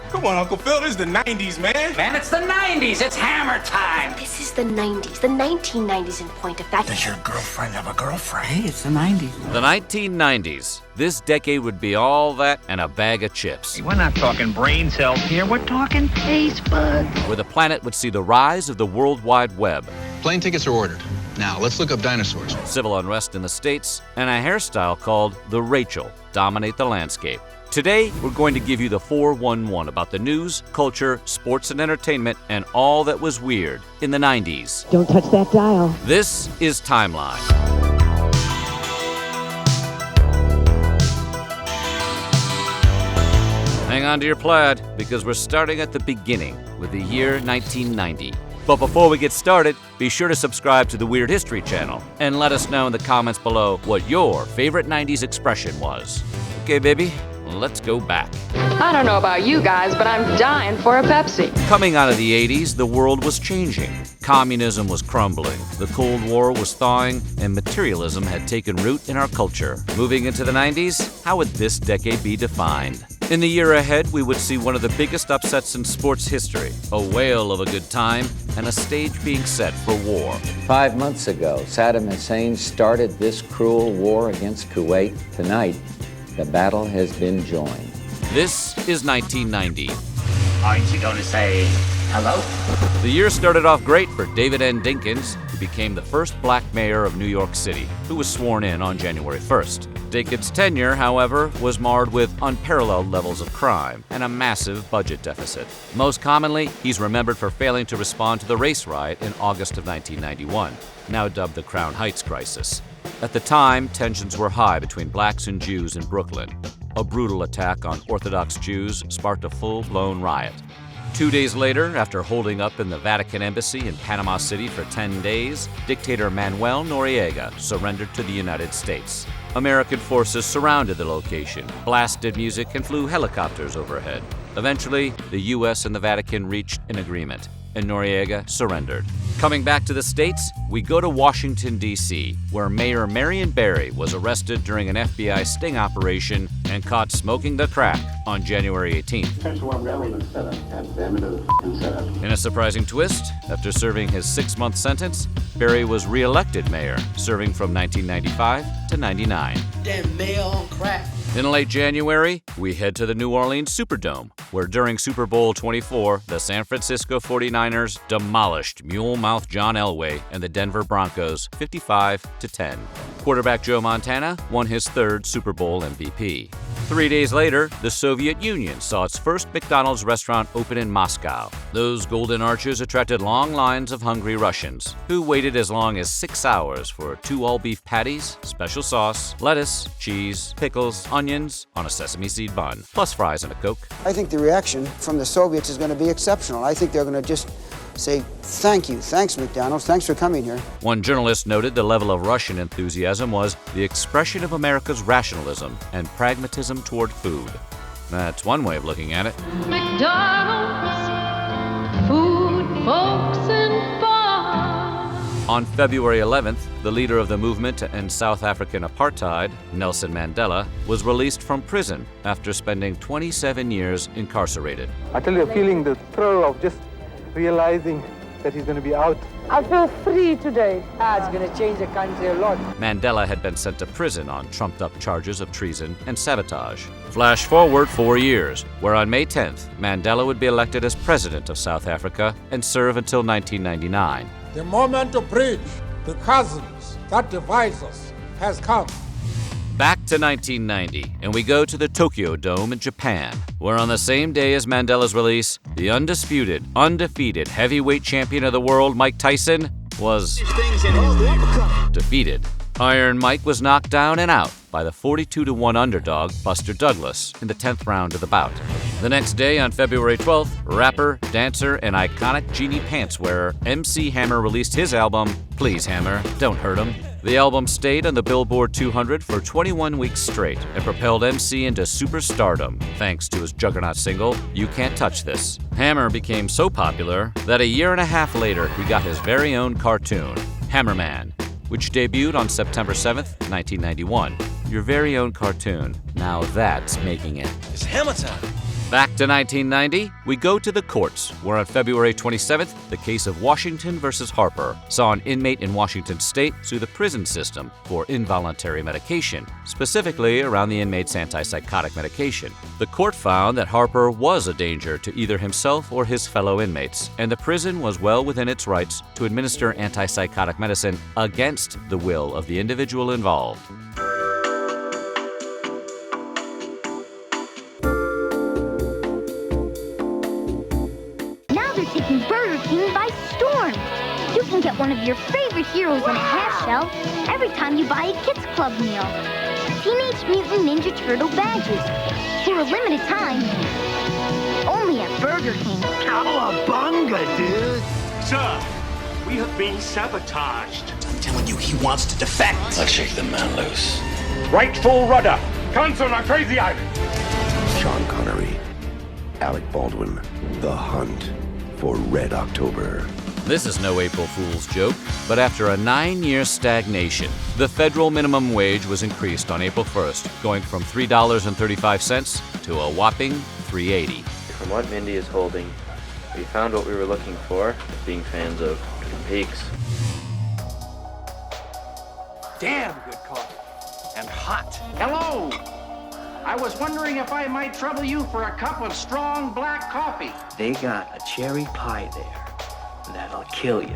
Come on, Uncle Phil, this is the 90s, man. Man, it's the 90s. It's hammer time. This is the 90s, the 1990s in point of fact. Does your girlfriend have a girlfriend? Hey, it's the 90s. The 1990s. This decade would be all that and a bag of chips. We're not talking brain cells here. We're talking Facebook. Where the planet would see the rise of the World Wide Web. Plane tickets are ordered. Now, let's look up dinosaurs. Civil unrest in the States, and a hairstyle called the Rachel dominate the landscape. Today, we're going to give you the 411 about the news, culture, sports, and entertainment, and all that was weird in the 90s. Don't touch that dial. This is Timeline. Hang on to your plaid, because we're starting at the beginning with the year 1990. But before we get started, be sure to subscribe to the Weird History channel and let us know in the comments below what your favorite 90s expression was. Okay, baby, let's go back. I don't know about you guys, but I'm dying for a Pepsi. Coming out of the 80s, the world was changing. Communism was crumbling, the Cold War was thawing, and materialism had taken root in our culture. Moving into the 90s, how would this decade be defined? In the year ahead, we would see one of the biggest upsets in sports history, a whale of a good time, and a stage being set for war. 5 months ago, Saddam Hussein started this cruel war against Kuwait. Tonight, the battle has been joined. This is 1990. Aren't you going to say hello? The year started off great for David N. Dinkins, who became the first black mayor of New York City, who was sworn in on January 1st. Dinkins' tenure, however, was marred with unparalleled levels of crime and a massive budget deficit. Most commonly, he's remembered for failing to respond to the race riot in August of 1991, now dubbed the Crown Heights crisis. At the time, tensions were high between blacks and Jews in Brooklyn. A brutal attack on Orthodox Jews sparked a full-blown riot. 2 days later, after holding up in the Vatican Embassy in Panama City for 10 days, dictator Manuel Noriega surrendered to the United States. American forces surrounded the location, blasted music, and flew helicopters overhead. Eventually, the U.S. and the Vatican reached an agreement, and Noriega surrendered. Coming back to the States, we go to Washington, D.C., where Mayor Marion Barry was arrested during an FBI sting operation and caught smoking the crack on January 18th. In a surprising twist, after serving his 6-month sentence, Barry was re-elected mayor, serving from 1995 to 99. Damn mayor on crack. In late January, we head to the New Orleans Superdome, where during Super Bowl 24, the San Francisco 49ers demolished Mule-Mouth John Elway and the Denver Broncos 55-10. Quarterback Joe Montana won his 3rd Super Bowl MVP. 3 days later, the Soviet Union saw its first McDonald's restaurant open in Moscow. Those golden arches attracted long lines of hungry Russians, who waited as long as 6 hours for 2 all-beef patties, special sauce, lettuce, cheese, pickles, onions on a sesame seed bun, plus fries and a Coke. I think the reaction from the Soviets is going to be exceptional. I think they're going to just say, thank you, thanks McDonald's, thanks for coming here. One journalist noted the level of Russian enthusiasm was the expression of America's rationalism and pragmatism toward food. That's one way of looking at it. McDonald's, food, folks, and fun. On February 11th, the leader of the movement to end South African apartheid, Nelson Mandela, was released from prison after spending 27 years incarcerated. I tell you, feeling the thrill of just realizing that he's going to be out. I feel free today. It's going to change the country a lot. Mandela had been sent to prison on trumped-up charges of treason and sabotage. Flash forward 4 years, where on May 10th, Mandela would be elected as president of South Africa and serve until 1999. The moment to bridge the chasms that divides us has come. Back to 1990, and we go to the Tokyo Dome in Japan, where on the same day as Mandela's release, the undisputed, undefeated heavyweight champion of the world, Mike Tyson, was defeated. Iron Mike was knocked down and out by the 42-1 underdog Buster Douglas in the 10th round of the bout. The next day, on February 12th, rapper, dancer, and iconic Genie Pants wearer MC Hammer released his album, Please Hammer, Don't Hurt 'Em. The album stayed on the Billboard 200 for 21 weeks straight and propelled MC into superstardom thanks to his juggernaut single, You Can't Touch This. Hammer became so popular that a year and a half later he got his very own cartoon, Hammerman, which debuted on September 7th, 1991. Your very own cartoon. Now that's making it. It's hammer time. Back to 1990, we go to the courts, where on February 27th, the case of Washington versus Harper saw an inmate in Washington state sue the prison system for involuntary medication, specifically around the inmate's antipsychotic medication. The court found that Harper was a danger to either himself or his fellow inmates, and the prison was well within its rights to administer antipsychotic medicine against the will of the individual involved. Taking Burger King by storm. You can get one of your favorite heroes in a hairstyle every time you buy a Kids Club meal. Teenage Mutant Ninja Turtle badges. For a limited time. Only at Burger King. Cowabunga, dude. Sir, we have been sabotaged. I'm telling you, he wants to defect. Let's shake the man loose. Right full rudder. Cancel on Crazy Island. Sean Connery, Alec Baldwin, The Hunt for Red October. This is no April Fool's joke, but after a 9-year stagnation, the federal minimum wage was increased on April 1st, going from $3.35 to a whopping $3.80. From what Mindy is holding, we found what we were looking for, being fans of Twin Peaks. Damn good coffee. And hot. Hello! I was wondering if I might trouble you for a cup of strong black coffee. They got a cherry pie there that'll kill you.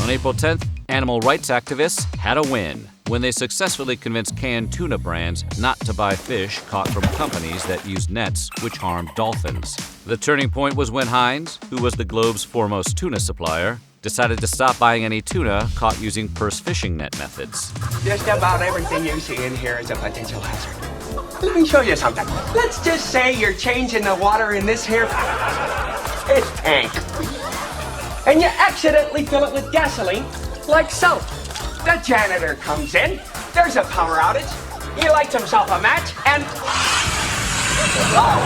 On April 10th, animal rights activists had a win when they successfully convinced canned tuna brands not to buy fish caught from companies that used nets which harmed dolphins. The turning point was when Heinz, who was the globe's foremost tuna supplier, decided to stop buying any tuna caught using purse fishing net methods. Just about everything you see in here is a potential hazard. Let me show you something. Let's just say you're changing the water in this here tank. And you accidentally fill it with gasoline, like so. The janitor comes in, there's a power outage, he lights himself a match, and... oh!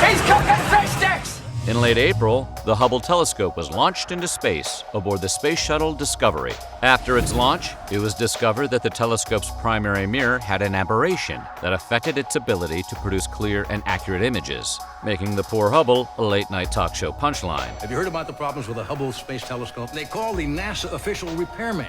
He's cooking fish sticks! In late April, the Hubble telescope was launched into space aboard the Space Shuttle Discovery. After its launch, it was discovered that the telescope's primary mirror had an aberration that affected its ability to produce clear and accurate images, making the poor Hubble a late-night talk show punchline. Have you heard about the problems with the Hubble Space Telescope? They call the NASA official repairman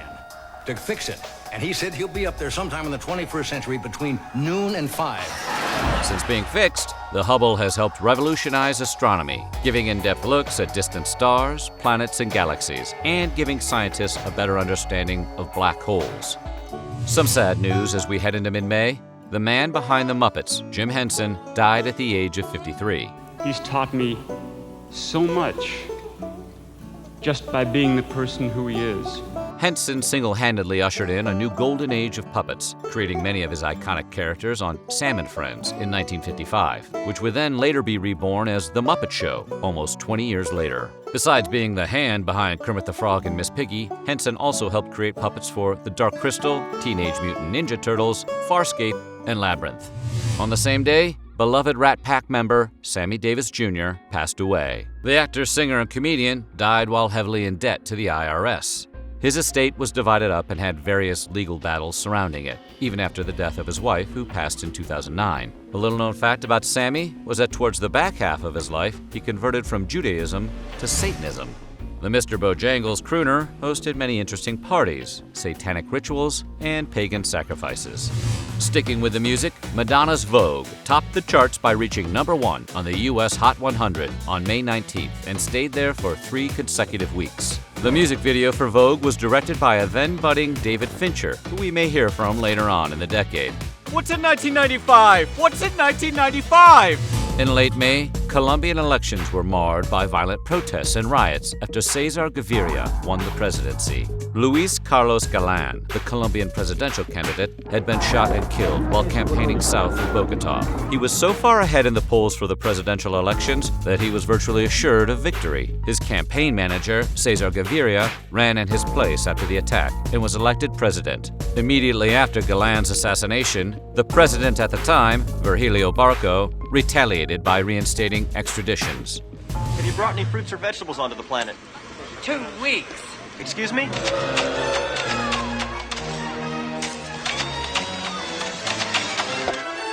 to fix it, and he said he'll be up there sometime in the 21st century between noon and 5. Since being fixed, the Hubble has helped revolutionize astronomy, giving in-depth looks at distant stars, planets, and galaxies, and giving scientists a better understanding of black holes. Some sad news as we head into mid-May. The man behind the Muppets, Jim Henson, died at the age of 53. He's taught me so much just by being the person who he is. Henson single-handedly ushered in a new golden age of puppets, creating many of his iconic characters on Sam and Friends in 1955, which would then later be reborn as The Muppet Show, almost 20 years later. Besides being the hand behind Kermit the Frog and Miss Piggy, Henson also helped create puppets for The Dark Crystal, Teenage Mutant Ninja Turtles, Farscape, and Labyrinth. On the same day, beloved Rat Pack member Sammy Davis Jr. passed away. The actor, singer, and comedian died while heavily in debt to the IRS. His estate was divided up and had various legal battles surrounding it, even after the death of his wife, who passed in 2009. A little-known fact about Sammy was that towards the back half of his life, he converted from Judaism to Satanism. The Mr. Bojangles crooner hosted many interesting parties, satanic rituals, and pagan sacrifices. Sticking with the music, Madonna's Vogue topped the charts by reaching #1 on the US Hot 100 on May 19th and stayed there for 3 consecutive weeks. The music video for Vogue was directed by a then-budding David Fincher, who we may hear from later on in the decade. What's in 1995? What's in 1995? In late May, Colombian elections were marred by violent protests and riots after Cesar Gaviria won the presidency. Luis Carlos Galán, the Colombian presidential candidate, had been shot and killed while campaigning south of Bogotá. He was so far ahead in the polls for the presidential elections that he was virtually assured of victory. His campaign manager, Cesar Gaviria, ran in his place after the attack and was elected president. Immediately after Galán's assassination, the president at the time, Virgilio Barco, retaliated by reinstating extraditions. Have you brought any fruits or vegetables onto the planet? 2 weeks. Excuse me?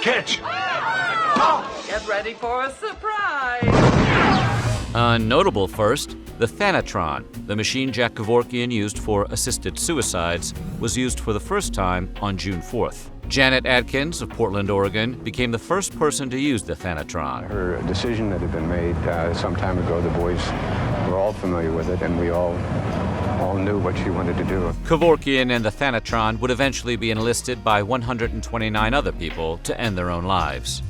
Catch! Oh, Get ready for a surprise! A notable first, the Thanatron, the machine Jack Kevorkian used for assisted suicides, was used for the first time on June 4th. Janet Adkins of Portland, Oregon, became the first person to use the Thanatron. Her decision that had been made some time ago, the boys were all familiar with it, and we all knew what she wanted to do. Kevorkian and the Thanatron would eventually be enlisted by 129 other people to end their own lives.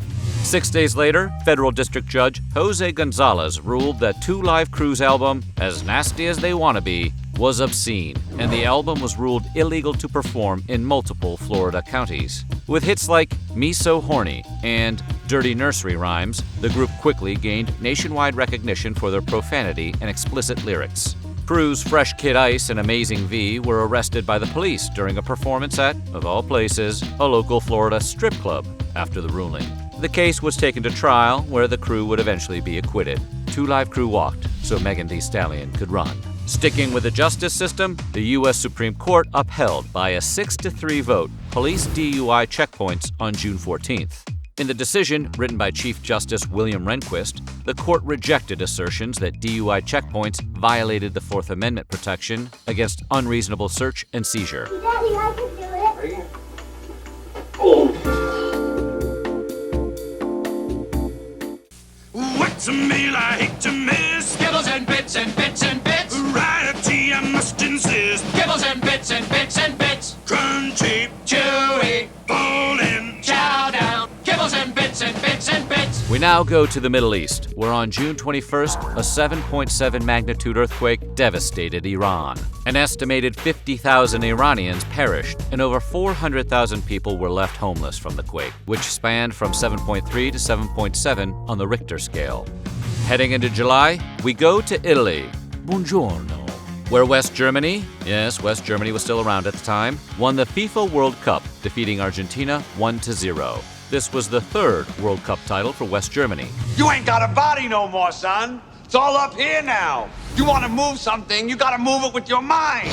6 days later, federal district judge Jose Gonzalez ruled that Two Live Crew's album, As Nasty as They Wanna Be, was obscene, and the album was ruled illegal to perform in multiple Florida counties. With hits like Me So Horny and Dirty Nursery Rhymes, the group quickly gained nationwide recognition for their profanity and explicit lyrics. Crew's Fresh Kid Ice and Amazing V were arrested by the police during a performance at, of all places, a local Florida strip club after the ruling. The case was taken to trial, where the crew would eventually be acquitted. Two Live Crew walked, so Megan Thee Stallion could run. Sticking with the justice system, the U.S. Supreme Court upheld by a 6-3 vote police DUI checkpoints on June 14th. In the decision, written by Chief Justice William Rehnquist, the court rejected assertions that DUI checkpoints violated the Fourth Amendment protection against unreasonable search and seizure. Daddy, I can do it. What's a meal I hate to miss? Kibbles and bits and bits and bits. Variety I must insist. Kibbles and bits and bits and bits. Crunchy, chewy, falling, chow down. Kibbles and bits and bits and bits. We now go to the Middle East, where on June 21st, a 7.7 magnitude earthquake devastated Iran. An estimated 50,000 Iranians perished, and over 400,000 people were left homeless from the quake, which spanned from 7.3 to 7.7 on the Richter scale. Heading into July, we go to Italy. Buongiorno. Where West Germany, yes, West Germany was still around at the time, won the FIFA World Cup, defeating Argentina 1-0. This was the third World Cup title for West Germany. You ain't got a body no more, son. It's all up here now. You want to move something, you got to move it with your mind.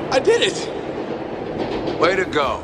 I did it. Way to go.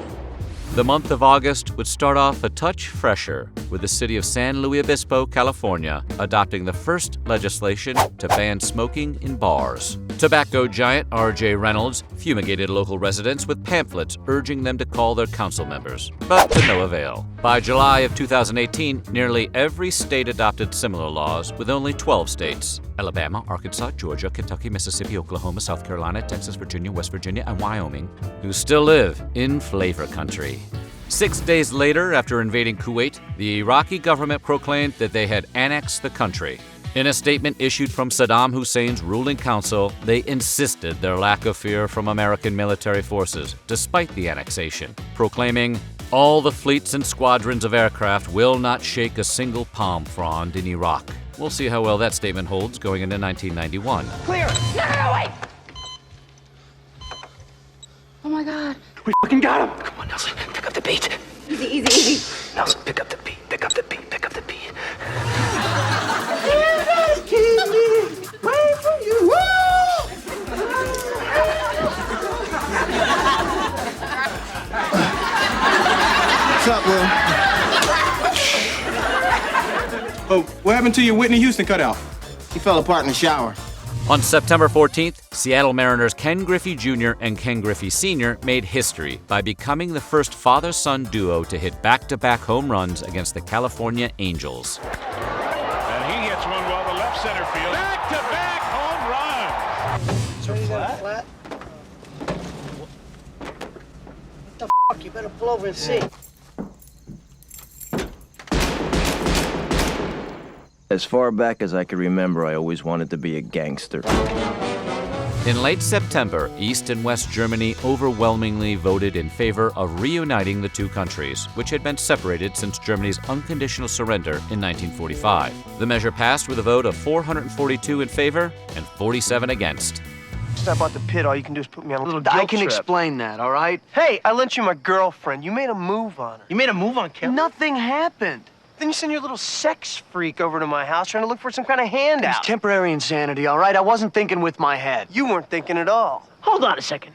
The month of August would start off a touch fresher, with the city of San Luis Obispo, California, adopting the first legislation to ban smoking in bars. Tobacco giant R.J. Reynolds fumigated local residents with pamphlets urging them to call their council members, but to no avail. By July of 2018, nearly every state adopted similar laws, with only 12 states: Alabama, Arkansas, Georgia, Kentucky, Mississippi, Oklahoma, South Carolina, Texas, Virginia, West Virginia, and Wyoming, who still live in flavor country. 6 days later, after invading Kuwait, the Iraqi government proclaimed that they had annexed the country. In a statement issued from Saddam Hussein's ruling council, they insisted their lack of fear from American military forces, despite the annexation, proclaiming, "All the fleets and squadrons of aircraft will not shake a single palm frond in Iraq." We'll see how well that statement holds going into 1991. Clear! No, wait! Oh my God. We fucking got him! Come on, Nelson, pick up the beat. Easy, easy, easy. Nelson, pick up the beat, pick up the beat, pick up the beat. Wait for you. What's up, Will? Oh, what happened to your Whitney Houston cutout? He fell apart in the shower. On September 14th, Seattle Mariners Ken Griffey Jr. and Ken Griffey Sr. made history by becoming the first father-son duo to hit back-to-back home runs against the California Angels. And he hits one well to left center field. Back-to-back home runs. So flat? What the fuck? You better pull over and see. As far back as I can remember, I always wanted to be a gangster. In late September, East and West Germany overwhelmingly voted in favor of reuniting the two countries, which had been separated since Germany's unconditional surrender in 1945. The measure passed with a vote of 442 in favor and 47 against. Step out the pit, all you can do is put me on a little guilt I can trip. explain that, all right? Hey, I lent you my girlfriend. You made a move on her. You made a move on Kelly? Nothing happened. Then you send your little sex freak over to my house trying to look for some kind of handout. It's temporary insanity, all right? I wasn't thinking with my head. You weren't thinking at all. Hold on a second.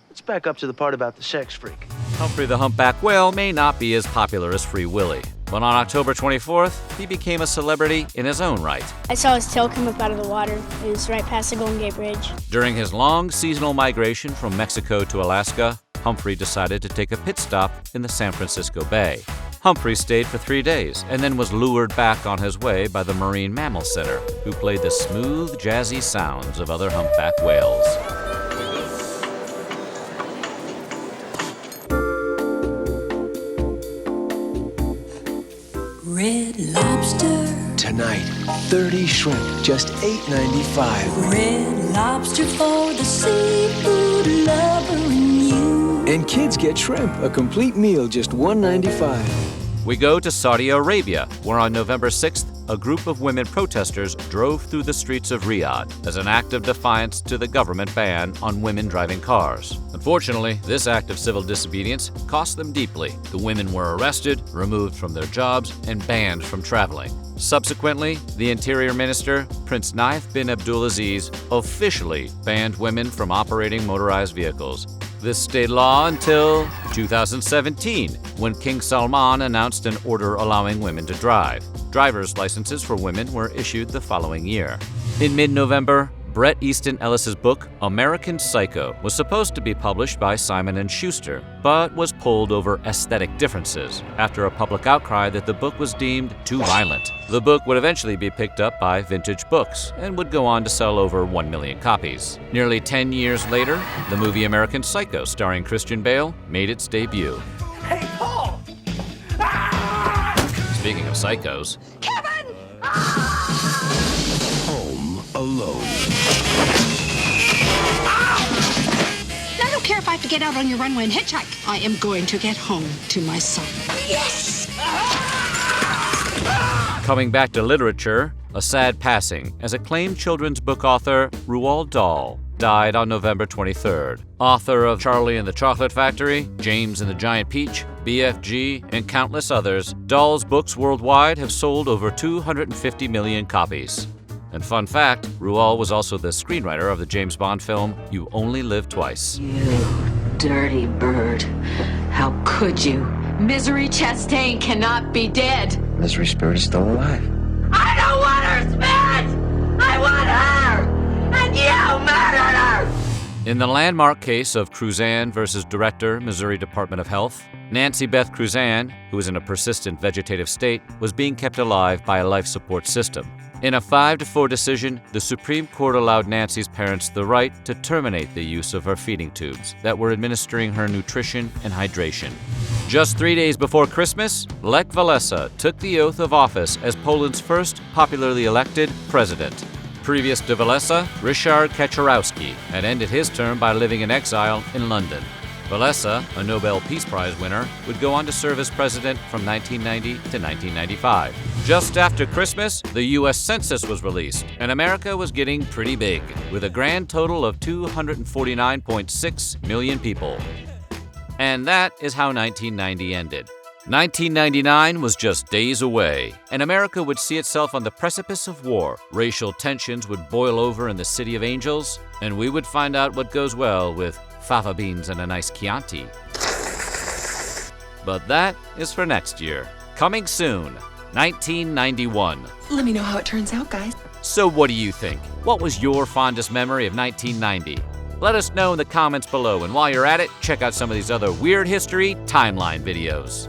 Let's back up to the part about the sex freak. Humphrey the Humpback Whale may not be as popular as Free Willy, but on October 24th, he became a celebrity in his own right. I saw his tail come up out of the water. It was right past the Golden Gate Bridge. During his long seasonal migration from Mexico to Alaska, Humphrey decided to take a pit stop in the San Francisco Bay. Humphrey stayed for 3 days and then was lured back on his way by the Marine Mammal Center, who played the smooth, jazzy sounds of other humpback whales. Red Lobster. Tonight, 30 shrimp, just $8.95. Red Lobster for the seafood lover in you. And kids get shrimp, a complete meal, just $1.95. We go to Saudi Arabia, where on November 6th, a group of women protesters drove through the streets of Riyadh as an act of defiance to the government ban on women driving cars. Unfortunately, this act of civil disobedience cost them deeply. The women were arrested, removed from their jobs, and banned from traveling. Subsequently, the Interior Minister, Prince Naif bin Abdulaziz, officially banned women from operating motorized vehicles. This stayed law until 2017, when King Salman announced an order allowing women to drive. Driver's licenses for women were issued the following year. In mid-November, Bret Easton Ellis's book, American Psycho, was supposed to be published by Simon & Schuster, but was pulled over aesthetic differences after a public outcry that the book was deemed too violent. The book would eventually be picked up by Vintage Books and would go on to sell over 1 million copies. Nearly 10 years later, the movie American Psycho, starring Christian Bale, made its debut. Hey, Paul! Speaking of psychos, Kevin! Home Alone. I don't care if I have to get out on your runway and hitchhike. I am going to get home to my son. Yes! coming back to literature, a sad passing as acclaimed children's book author Roald Dahl died on November 23rd. Author of Charlie and the Chocolate Factory, James and the Giant Peach, BFG, and countless others, Dahl's books worldwide have sold over 250 million copies. And fun fact, Roald was also the screenwriter of the James Bond film You Only Live Twice. You dirty bird. How could you? Misery Chastain cannot be dead. Misery Spirit is still alive. I don't want her, Smith! I want her! And you murdered her! In the landmark case of Cruzan versus Director, Missouri Department of Health, Nancy Beth Cruzan, who was in a persistent vegetative state, was being kept alive by a life support system. In a 5-4 decision, the Supreme Court allowed Nancy's parents the right to terminate the use of her feeding tubes that were administering her nutrition and hydration. Just 3 days before Christmas, Lech Walesa took the oath of office as Poland's first popularly elected president. Previous to Walesa, Ryszard Kaczorowski had ended his term by living in exile in London. Walesa, a Nobel Peace Prize winner, would go on to serve as president from 1990 to 1995. Just after Christmas, the U.S. Census was released, and America was getting pretty big, with a grand total of 249.6 million people. And that is how 1990 ended. 1999 was just days away, and America would see itself on the precipice of war. Racial tensions would boil over in the City of Angels, and we would find out what goes well with fava beans and a nice Chianti. But that is for next year. Coming soon, 1991. Let me know how it turns out, guys. So what do you think? What was your fondest memory of 1990? Let us know in the comments below, and while you're at it, check out some of these other Weird History Timeline videos.